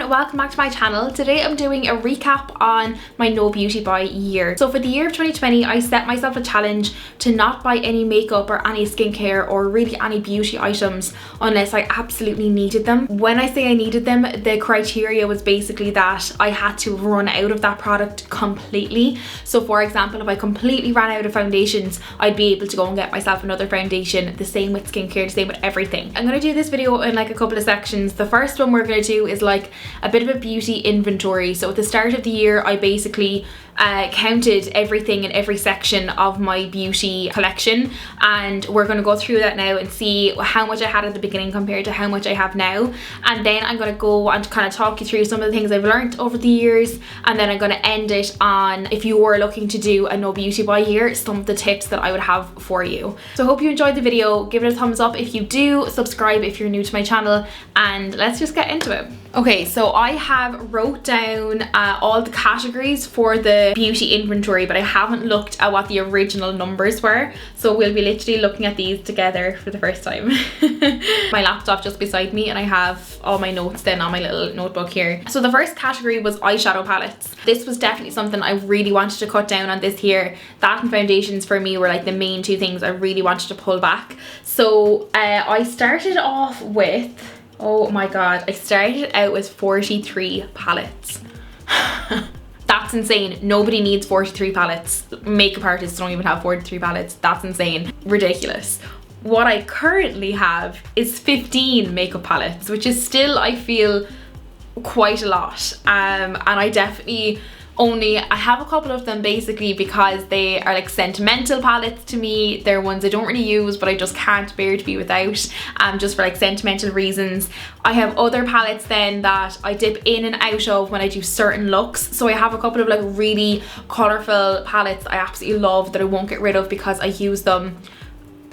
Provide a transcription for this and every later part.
welcome back to my channel. Today I'm doing a recap on my no beauty buy year. So for the year of 2020, I set myself a challenge to not buy any makeup or any skincare or really any beauty items unless I absolutely needed them. When I say I needed them, the criteria was basically that I had to run out of that product completely. So for example, if I completely ran out of foundations, I'd be able to go and get myself another foundation. The same with skincare, the same with everything. I'm going to do this video in like a couple of sections. The first one we're going to do is like a bit of a beauty inventory. So at the start of the year, I basically counted everything in every section of my beauty collection, and we're going to go through that now and see how much I had at the beginning compared to how much I have now. And then I'm going to go and kind of talk you through some of the things I've learned over the years, and then I'm going to end it on, if you were looking to do a no beauty buy year, some of the tips that I would have for you. So I hope you enjoyed the video. Give it a thumbs up if you do, subscribe if you're new to my channel, and let's just get into it. Okay, so I have wrote down all the categories for the beauty inventory, but I haven't looked at what the original numbers were, so we'll be literally looking at these together for the first time. My laptop just beside me, and I have all my notes then on my little notebook here. So the first category was eyeshadow palettes. This was definitely something I really wanted to cut down on this year. That and foundations for me were like the main two things I really wanted to pull back. So I started off with, oh my god, I started out with 43 palettes. That's insane. Nobody needs 43 palettes. Makeup artists don't even have 43 palettes. That's insane. Ridiculous. What I currently have is 15 makeup palettes, which is still, I feel, quite a lot. And I definitely I have a couple of them basically because they are like sentimental palettes to me. They're ones I don't really use, but I just can't bear to be without, just for like sentimental reasons. I have other palettes then that I dip in and out of when I do certain looks. So I have a couple of like really colourful palettes I absolutely love that I won't get rid of because I use them,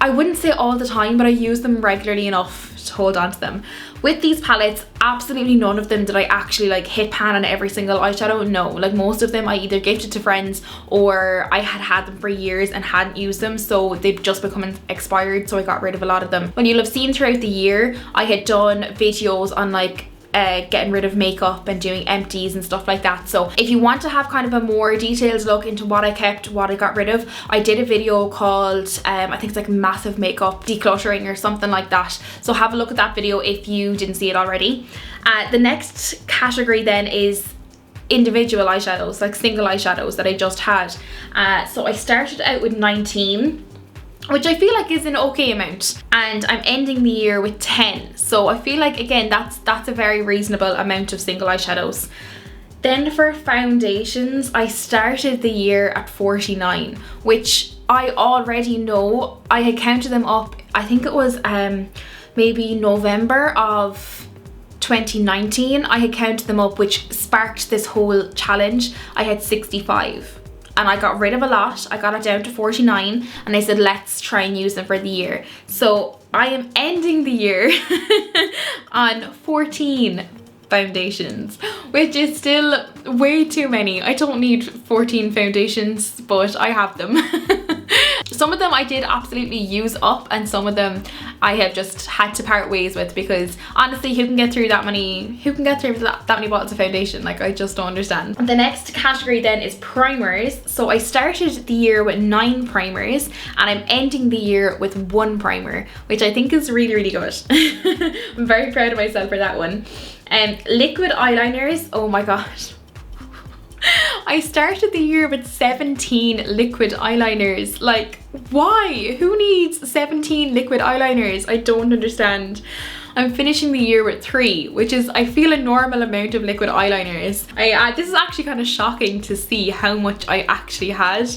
I wouldn't say all the time, but I use them regularly enough to hold on to them. With these palettes, absolutely none of them did I actually like hit pan on every single eyeshadow. No, like most of them I either gifted to friends or I had them for years and hadn't used them, so they've just become expired, so I got rid of a lot of them. When you'll have seen throughout the year, I had done videos on like getting rid of makeup and doing empties and stuff like that. So if you want to have kind of a more detailed look into what I kept, what I got rid of, I did a video called I think it's like massive makeup decluttering or something like that. So have a look at that video if you didn't see it already. The next category then is individual eyeshadows, like single eyeshadows that I just had. So I started out with 19, which I feel like is an okay amount, and I'm ending the year with 10. So I feel like, again, that's a very reasonable amount of single eyeshadows. Then for foundations, I started the year at 49, which I already know. I had counted them up, I think it was maybe November of 2019. I had counted them up, which sparked this whole challenge. I had 65. And I got rid of a lot. I got it down to 49 and I said let's try and use them for the year. So I am ending the year on 14 foundations, which is still way too many. I don't need 14 foundations, but I have them. Some of them I did absolutely use up, and some of them I have just had to part ways with, because honestly, who can get through that many bottles of foundation? Like, I just don't understand. The next category then is primers. So I started the year with 9 primers and I'm ending the year with 1 primer, which I think is really, really good. I'm very proud of myself for that one. Liquid eyeliners, oh my god. I started the year with 17 liquid eyeliners. Like, why? Who needs 17 liquid eyeliners? I don't understand. I'm finishing the year with 3, which is, I feel, a normal amount of liquid eyeliners. This is actually kind of shocking to see how much I actually had.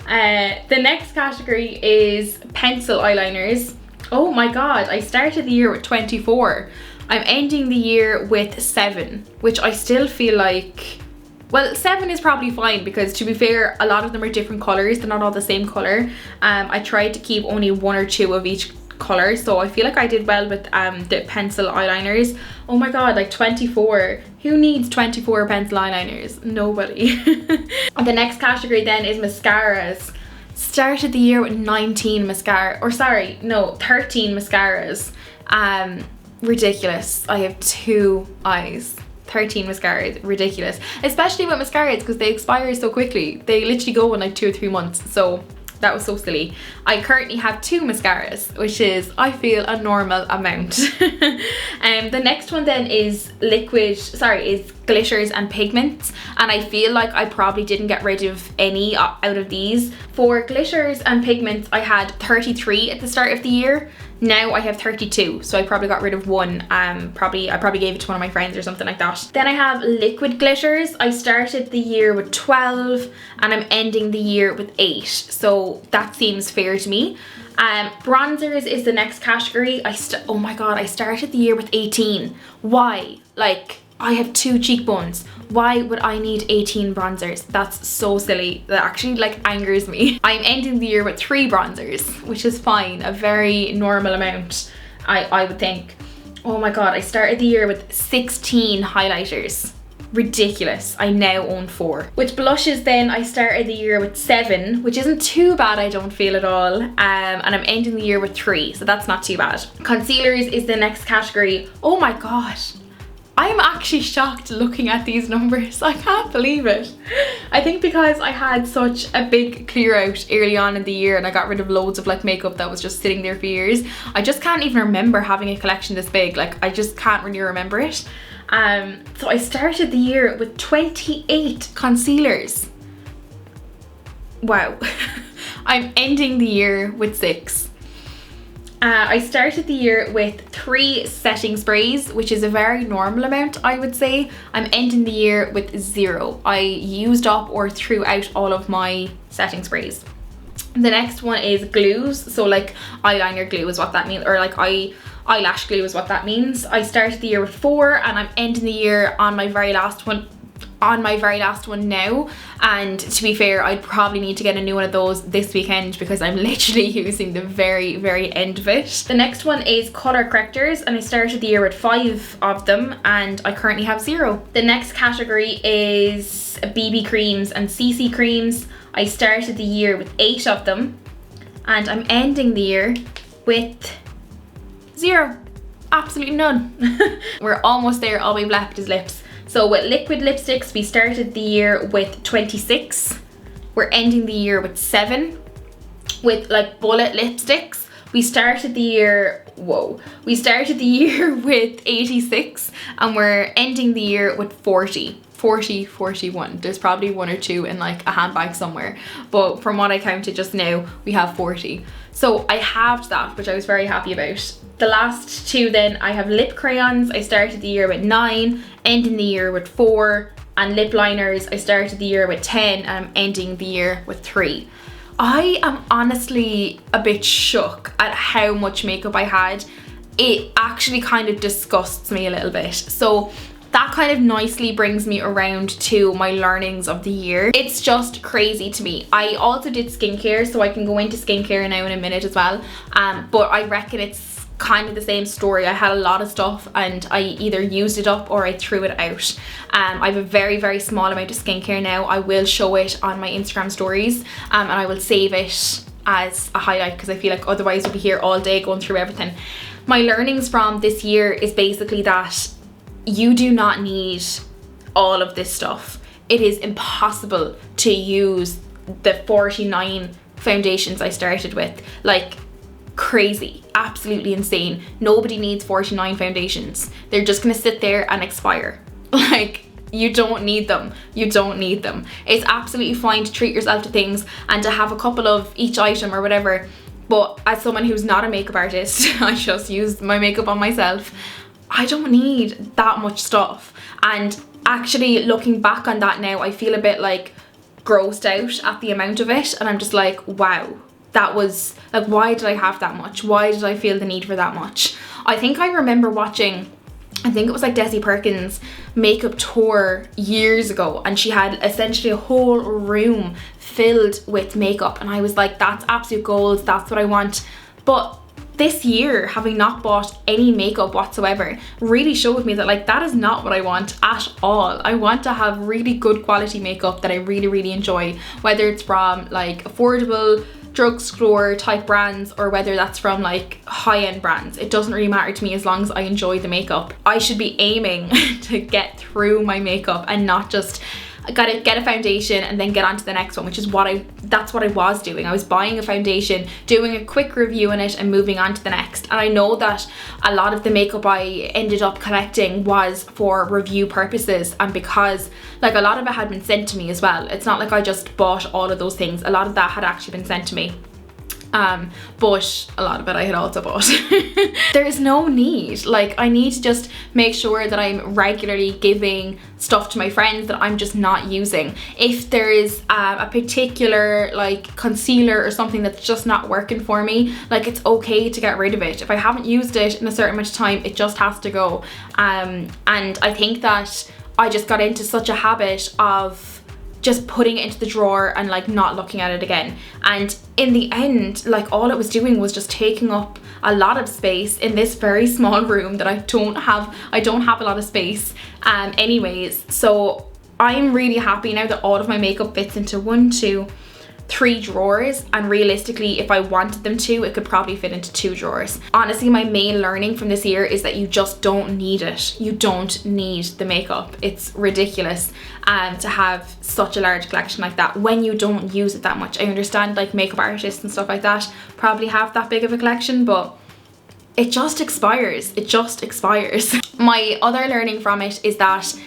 The next category is pencil eyeliners. Oh my god, I started the year with 24. I'm ending the year with 7, which I still feel like, well, 7 is probably fine, because to be fair, a lot of them are different colours. They're not all the same colour. I tried to keep only 1 or 2 of each colour, so I feel like I did well with the pencil eyeliners. Oh my god, like 24. Who needs 24 pencil eyeliners? Nobody. The next category then is mascaras. Started the year with 13 mascaras. Ridiculous. I have 2 eyes. 13 mascaras, ridiculous. Especially with mascaras because they expire so quickly. They literally go in like 2 or 3 months. So that was so silly. I currently have 2 mascaras, which is, I feel, a normal amount. The next one then is glitters and pigments, and I feel like I probably didn't get rid of any out of these. For glitters and pigments, I had 33 at the start of the year. Now I have 32, so I probably got rid of one. I probably gave it to one of my friends or something like that. Then I have liquid glitters. I started the year with 12 and I'm ending the year with 8, so that seems fair to me. Bronzers is the next category. Oh my god, I started the year with 18. Why? Like, I have 2 cheekbones. Why would I need 18 bronzers? That's so silly. That actually like angers me. I'm ending the year with 3 bronzers, which is fine. A very normal amount, I would think. Oh my god, I started the year with 16 highlighters. Ridiculous. I now own 4. With blushes then, I started the year with 7, which isn't too bad, I don't feel at all. And I'm ending the year with 3, so that's not too bad. Concealers is the next category. Oh my god. I'm actually shocked looking at these numbers. I can't believe it. I think because I had such a big clear out early on in the year and I got rid of loads of like makeup that was just sitting there for years. I just can't even remember having a collection this big. Like, I just can't really remember it. So I started the year with 28 concealers. Wow. I'm ending the year with 6. I started the year with 3 setting sprays, which is a very normal amount, I would say. I'm ending the year with 0. I used up or threw out all of my setting sprays. The next one is glues. So like eyeliner glue is what that means, or like eyelash glue is what that means. I started the year with 4 and I'm ending the year on my very last one now, and to be fair, I'd probably need to get a new one of those this weekend because I'm literally using the very end of it. The next one is color correctors, and I started the year with 5 of them and I currently have 0. The next category is BB creams and CC creams. I started the year with 8 of them and I'm ending the year with 0. Absolutely none. We're almost there. All we've left is lips. So with liquid lipsticks, we started the year with 26. We're ending the year with 7. With like bullet lipsticks, we started the year with 86 and we're ending the year with 41. There's probably 1 or 2 in like a handbag somewhere, but from what I counted just now, we have 40. So I halved that, which I was very happy about. The last 2 then, I have lip crayons. I started the year with 9, ending the year with 4, and lip liners, I started the year with 10 and I'm ending the year with 3. I am honestly a bit shook at how much makeup I had. It actually kind of disgusts me a little bit. So that kind of nicely brings me around to my learnings of the year. It's just crazy to me. I also did skincare, so I can go into skincare now in a minute as well. But I reckon it's kind of the same story. I had a lot of stuff and I either used it up or I threw it out. I have a very small amount of skincare now. I will show it on my Instagram stories and I will save it as a highlight because I feel like otherwise we'll be here all day going through everything. My learnings from this year is basically that you do not need all of this stuff. It is impossible to use the 49 foundations I started with. Like, crazy, absolutely insane. Nobody needs 49 foundations. They're just gonna sit there and expire. Like, you don't need them. You don't need them. It's absolutely fine to treat yourself to things and to have a couple of each item or whatever. But as someone who's not a makeup artist, I just use my makeup on myself. I don't need that much stuff. And actually looking back on that now, I feel a bit like grossed out at the amount of it. And I'm just like, wow, that was like, why did I have that much? Why did I feel the need for that much? I think I remember watching, I think it was like Desi Perkins' makeup tour years ago, and she had essentially a whole room filled with makeup, and I was like, that's absolute gold, that's what I want. But this year, having not bought any makeup whatsoever, really showed me that like that is not what I want at all. I want to have really good quality makeup that I really enjoy, whether it's from like affordable drugstore type brands or whether that's from like high-end brands. It doesn't really matter to me as long as I enjoy the makeup. I should be aiming to get through my makeup and not just gotta get a foundation and then get on to the next one, which is that's what I was doing. I was buying a foundation, doing a quick review on it and moving on to the next. And I know that a lot of the makeup I ended up collecting was for review purposes, and because like a lot of it had been sent to me as well. It's not like I just bought all of those things. A lot of that had actually been sent to me. But a lot of it I had also bought. There's no need. Like, I need to just make sure that I'm regularly giving stuff to my friends that I'm just not using. If there is a particular like concealer or something that's just not working for me, like, it's okay to get rid of it. If I haven't used it in a certain amount of time, it just has to go. And I think that I just got into such a habit of just putting it into the drawer and like not looking at it again. And in the end, like, all it was doing was just taking up a lot of space in this very small room that I don't have a lot of space anyways. So I'm really happy now that all of my makeup fits into 1, 2, 3 drawers, and realistically if I wanted them to, it could probably fit into 2 drawers. Honestly, my main learning from this year is that you just don't need it. You don't need the makeup. It's ridiculous to have such a large collection like that when you don't use it that much. I understand like makeup artists and stuff like that probably have that big of a collection, but it just expires. It just expires. My other learning from it is that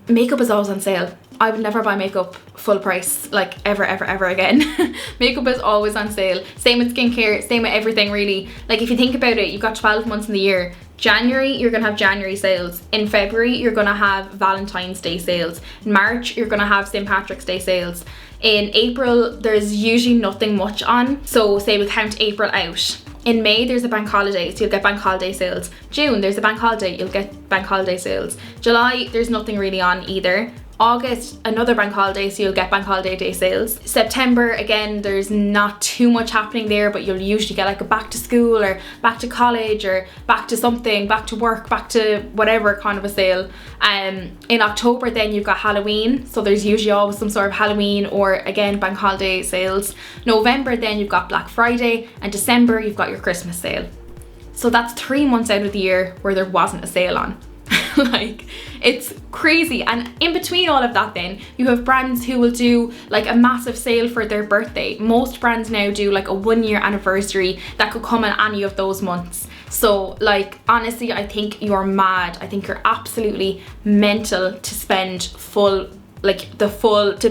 makeup is always on sale. I would never buy makeup full price, like, ever again. Makeup is always on sale. Same with skincare, same with everything really. Like, if you think about it, you've got 12 months in the year. January, you're gonna have January sales. In February, you're gonna have Valentine's Day sales. In March, you're gonna have St. Patrick's Day sales. In April, there's usually nothing much on. So say we count April out. In May, there's a bank holiday, so you'll get bank holiday sales. June, there's a bank holiday, you'll get bank holiday sales. July, there's nothing really on either. August, another bank holiday, so you'll get bank holiday day sales. September, again, there's not too much happening there, but you'll usually get like a back to school or back to college or back to something, back to work, back to whatever kind of a sale. In October then you've got Halloween, so there's usually always some sort of Halloween or again bank holiday sales. November then you've got Black Friday, and December you've got your Christmas sale. So that's 3 months out of the year where there wasn't a sale on. Like, it's crazy. And in between all of that then you have brands who will do like a massive sale for their birthday. Most brands now do like a 1-year anniversary that could come in any of those months. So like, honestly, I think you're mad. I think you're absolutely mental to spend to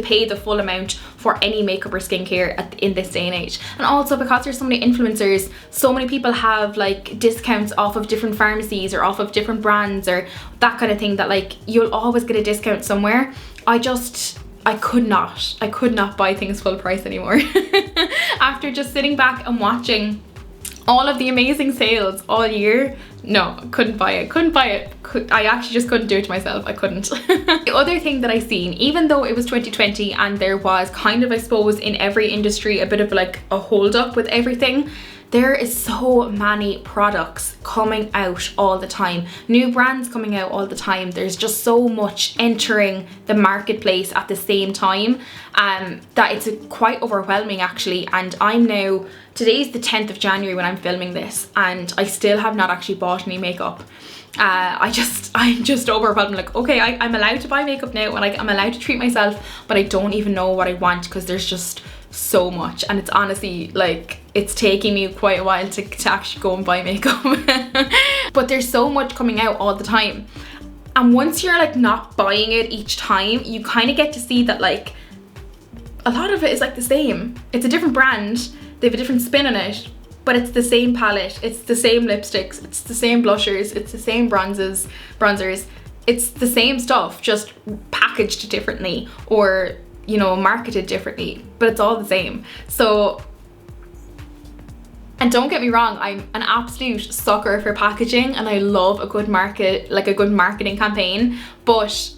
pay the full amount for any makeup or skincare in this day and age. And also because there's so many influencers, so many people have like discounts off of different pharmacies or off of different brands or that kind of thing, that like you'll always get a discount somewhere. I could not buy things full price anymore. After just sitting back and watching all of the amazing sales all year, no, couldn't buy it. I actually just couldn't do it to myself. I couldn't. The other thing that I seen, even though it was 2020 and there was kind of, I suppose, in every industry a bit of like a hold up with everything, there is so many products coming out all the time, new brands coming out all the time. There's just so much entering the marketplace at the same time that it's quite overwhelming actually. And today's the 10th of January when I'm filming this, and I still have not actually bought any makeup. I'm just overwhelmed. Like, okay, I'm allowed to buy makeup now, and like I'm allowed to treat myself, but I don't even know what I want because there's just so much. And it's honestly like, it's taking me quite a while to actually go and buy makeup. But there's so much coming out all the time, and once you're like not buying it each time, you kind of get to see that like a lot of it is like the same. It's a different brand, they have a different spin on it, but it's the same palette, it's the same lipsticks, it's the same blushers, it's the same bronzers. It's the same stuff, just packaged differently or, you know, marketed differently, but it's all the same. So, and don't get me wrong, I'm an absolute sucker for packaging and I love a good marketing campaign, but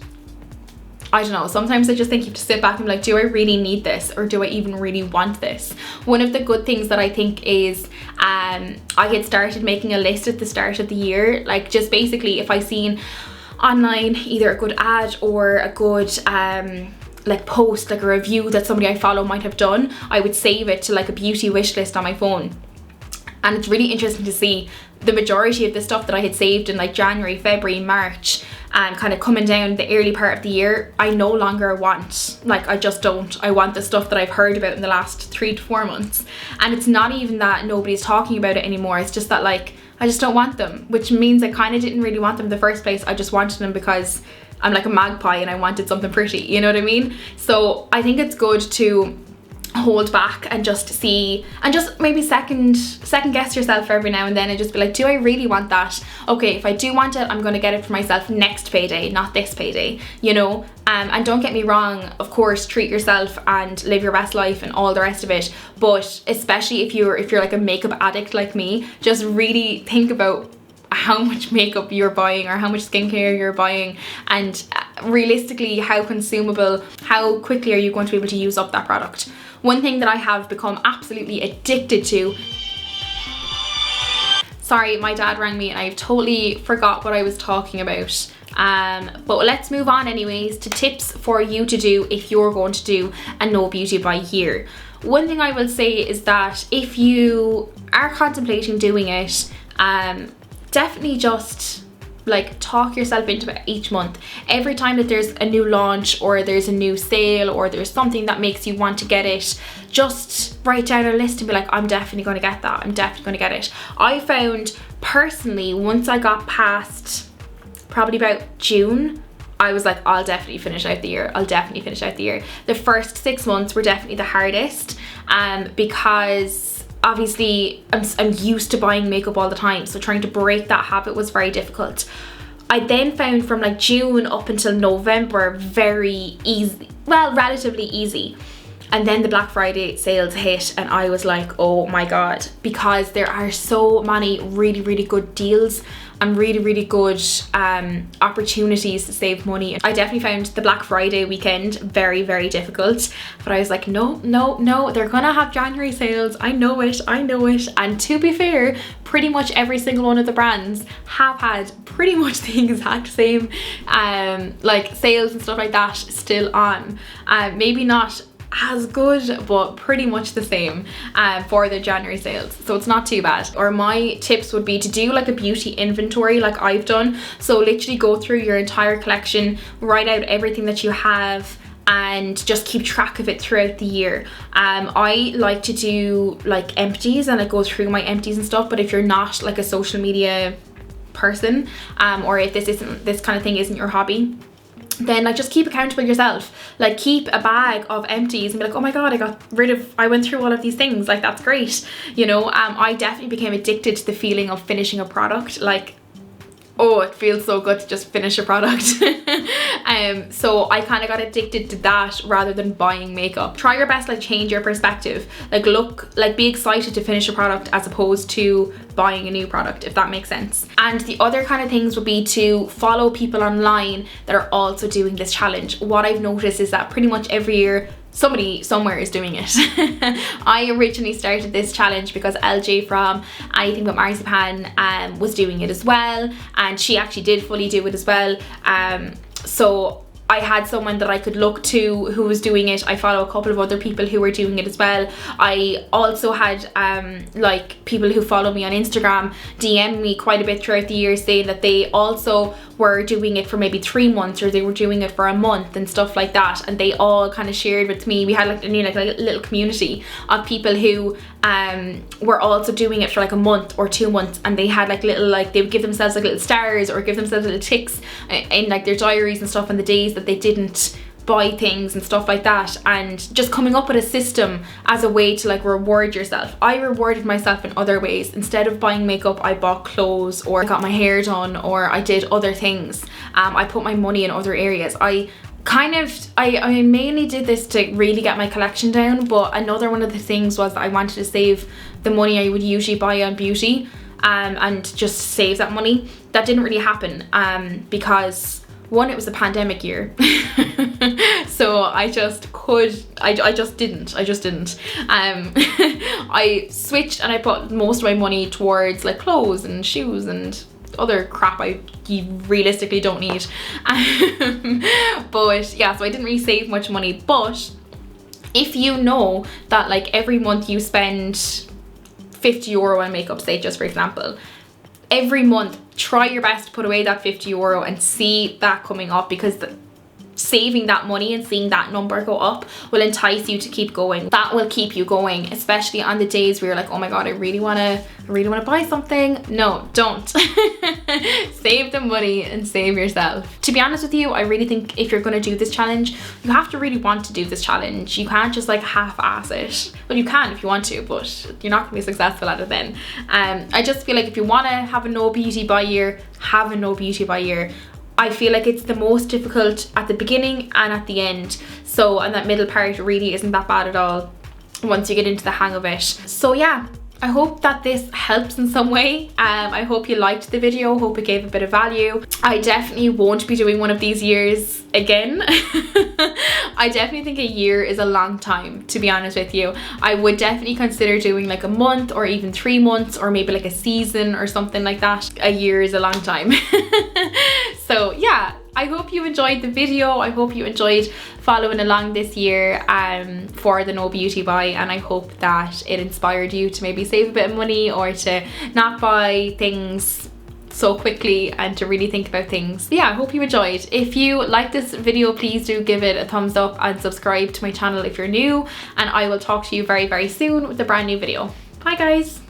I don't know, sometimes I just think you have to sit back and be like, do I really need this, or do I even really want this? One of the good things that I think is I had started making a list at the start of the year, like just basically if I seen online either a good ad or a good like post like a review that somebody I follow might have done, I would save it to like a beauty wish list on my phone. And it's really interesting to see the majority of the stuff that I had saved in like January, February, March, and kind of coming down the early part of the year, I no longer want. Like, I just don't. I want the stuff that I've heard about in the last 3 to 4 months. And it's not even that nobody's talking about it anymore. It's just that like, I just don't want them, which means I kind of didn't really want them in the first place. I just wanted them because I'm like a magpie and I wanted something pretty, you know what I mean? So I think it's good to hold back and just see, and just maybe second guess yourself every now and then, and just be like, do I really want that? Okay, if I do want it, I'm going to get it for myself next payday, not this payday, you know. And don't get me wrong, of course, treat yourself and live your best life and all the rest of it, but especially if you're like a makeup addict like me, just really think about how much makeup you're buying or how much skincare you're buying, and realistically how consumable, how quickly are you going to be able to use up that product. One thing that I have become absolutely addicted to, sorry, my dad rang me and I've totally forgot what I was talking about. But let's move on anyways to tips for you to do if you're going to do a no beauty by year. One thing I will say is that if you are contemplating doing it, definitely just like talk yourself into it each month. Every time that there's a new launch or there's a new sale or there's something that makes you want to get it, just write down a list and be like, I'm definitely going to get that, I'm definitely going to get it. I found personally, once I got past probably about June, I was like, I'll definitely finish out the year, I'll definitely finish out the year. The first 6 months were definitely the hardest, because obviously I'm used to buying makeup all the time, so trying to break that habit was very difficult. I then found from like June up until November very easy, well, relatively easy. And then the Black Friday sales hit and I was like, oh my god, because there are so many really, really good deals and really, really good opportunities to save money. I definitely found the Black Friday weekend very, very difficult, but I was like, no, they're gonna have January sales, I know it. And to be fair, pretty much every single one of the brands have had pretty much the exact same like sales and stuff like that still on. Maybe not as good, but pretty much the same for the January sales, so it's not too bad. Or my tips would be to do like a beauty inventory like I've done. So literally go through your entire collection, write out everything that you have, and just keep track of it throughout the year. I like to do like empties and I go through my empties and stuff, but if you're not like a social media person, or if this kind of thing isn't your hobby, then like just keep accountable yourself. Like keep a bag of empties and be like, oh my god, I went through all of these things, like that's great, you know. I definitely became addicted to the feeling of finishing a product. Like, oh, it feels so good to just finish a product. So I kind of got addicted to that rather than buying makeup. Try your best, like change your perspective, like be excited to finish a product as opposed to buying a new product, if that makes sense. And the other kind of things would be to follow people online that are also doing this challenge. What I've noticed is that pretty much every year somebody somewhere is doing it. I originally started this challenge because LJ from Anything But Marzipan was doing it as well, and she actually did fully do it as well. So I had someone that I could look to who was doing it. I follow a couple of other people who were doing it as well. I also had like people who follow me on Instagram DM me quite a bit throughout the year saying that they also were doing it for maybe 3 months, or they were doing it for a month and stuff like that, and they all kind of shared with me. We had like a little community of people who were also doing it for like a month or 2 months, and they had like little, like they would give themselves like little stars or give themselves little ticks in like their diaries and stuff on the days that they didn't buy things and stuff like that, and just coming up with a system as a way to like reward yourself. I rewarded myself in other ways. Instead of buying makeup, I bought clothes, or I got my hair done, or I did other things. I put my money in other areas. I mainly did this to really get my collection down, but another one of the things was that I wanted to save the money I would usually buy on beauty, and just save that money. That didn't really happen because one, it was a pandemic year. So I just didn't. I switched and I put most of my money towards like clothes and shoes and other crap you realistically don't need. But yeah, so I didn't really save much money. But if you know that like every month you spend €50 on makeup, say just for example, every month try your best to put away that €50 and see that coming up, because saving that money and seeing that number go up will entice you to keep going. That will keep you going, especially on the days where you're like, oh my god, I really want to buy something. No, don't. Save the money and save yourself. To be honest with you, I really think if you're going to do this challenge, you have to really want to do this challenge. You can't just like half-ass it. Well, you can if you want to, but you're not going to be successful at it then. I just feel like if you want to have a no beauty by year, have a no beauty by year. I feel like it's the most difficult at the beginning and at the end. So, and that middle part really isn't that bad at all once you get into the hang of it. So yeah, I hope that this helps in some way. I hope you liked the video, hope it gave a bit of value. I definitely won't be doing one of these years again. I definitely think a year is a long time, to be honest with you. I would definitely consider doing like a month or even 3 months, or maybe like a season or something like that. A year is a long time. So yeah, I hope you enjoyed the video. I hope you enjoyed following along this year for the No Beauty Buy, and I hope that it inspired you to maybe save a bit of money or to not buy things so quickly and to really think about things. But yeah, I hope you enjoyed. If you like this video, please do give it a thumbs up and subscribe to my channel if you're new, and I will talk to you very, very soon with a brand new video. Bye guys.